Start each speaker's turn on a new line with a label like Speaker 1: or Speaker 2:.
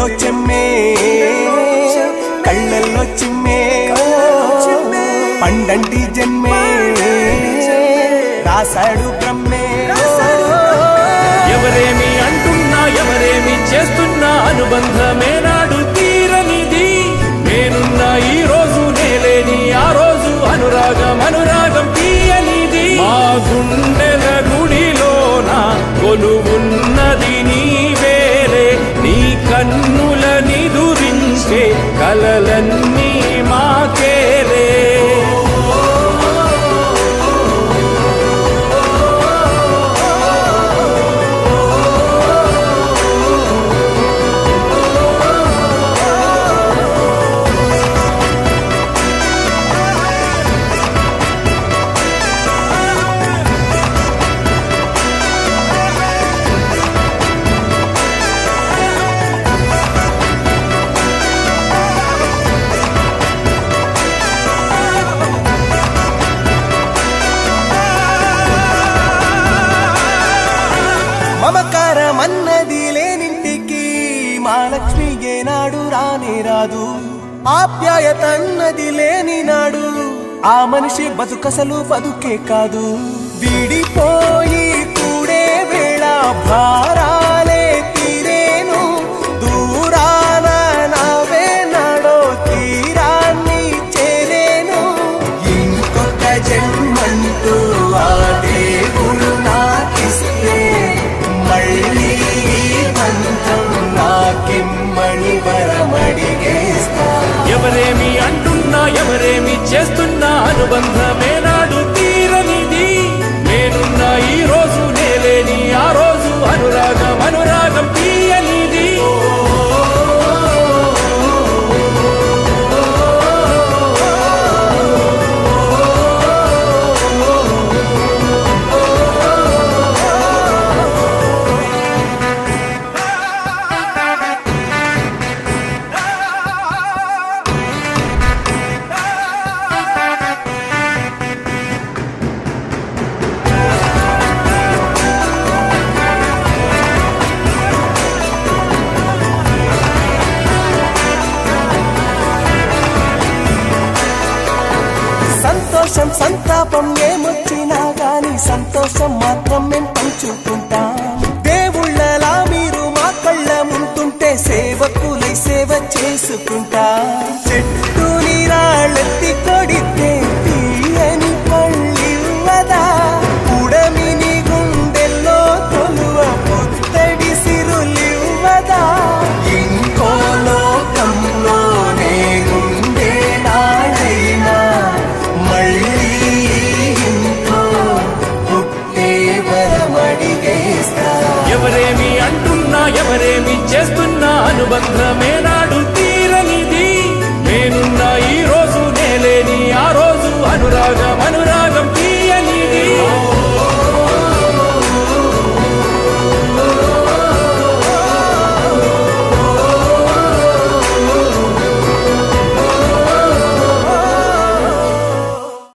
Speaker 1: గుండెల్లో చెమ్మే కళ్ళల్లో చిమ్మే పండంటి జన్మే రాశాడు బ్రహ్మే.
Speaker 2: ఎవరేమి అంటున్నా ఎవరేమి చేస్తున్నా అనుబంధమే నాడు తీరనిది. నేనున్నా ఈ రోజు నేలేని ఆ రోజు అనురాగం అనురాగం తీయనిది. మా గుండెల గుడిలోన కొలువున్నది నీవేలే. నీ కన్నుల నిదురించే కలలన్నీ మాకేలే.
Speaker 1: మమకారమన్నది లేనింటికి మా లక్ష్మి ఏనాడు రానే రాదు. ఆప్యాయతన్నది లేని నాడు ఆ మనిషి బతుకసలు బతుకే కాదు. విడిపోయి కూడే వేళ భారాలే తీరేను. దూరాన నావే నాడో తీరాన్ని చేరేను. ఇంకొక జన్మంటూ ఆ దేవుడు నాకిస్తే మళ్ళీ బంధం నాకిమ్మని వరమడిగేస్తా.
Speaker 2: ఎవరేమి అంటున్నా ఎవరేమి చేస్తున్నా అనుబంధమే నాడు తీరనిది. నేనున్నా ఈ రోజు నేలేని ఆ రోజు అనురాగం అనురాగం తీయనిది.
Speaker 1: సంతోషం సంతాపం ఏమొచ్చినా గాని సంతోషం మాత్రం మేము పంచుకుంటాం. దేవుళ్ళలా మీరు మా కళ్ళ ముంటుంటే సేవకులై సేవ చేసుకుంటా. చెట్టు నీరాళ్ళెత్తి కొడితే తీయని పళ్ళివ్వదా. ఉడమిని గుండెల్లో తొలువ పుత్తడి సిరులివ్వదా. ఇంకో లోకంలోనే గుండె నాడైనా మళ్ళీ ఇంకో పుట్టే వరమడిగేస్తా.
Speaker 2: ఎవరేమి అంటున్నా ఎవరేమి చేస్తున్నా అనుబంధమే నా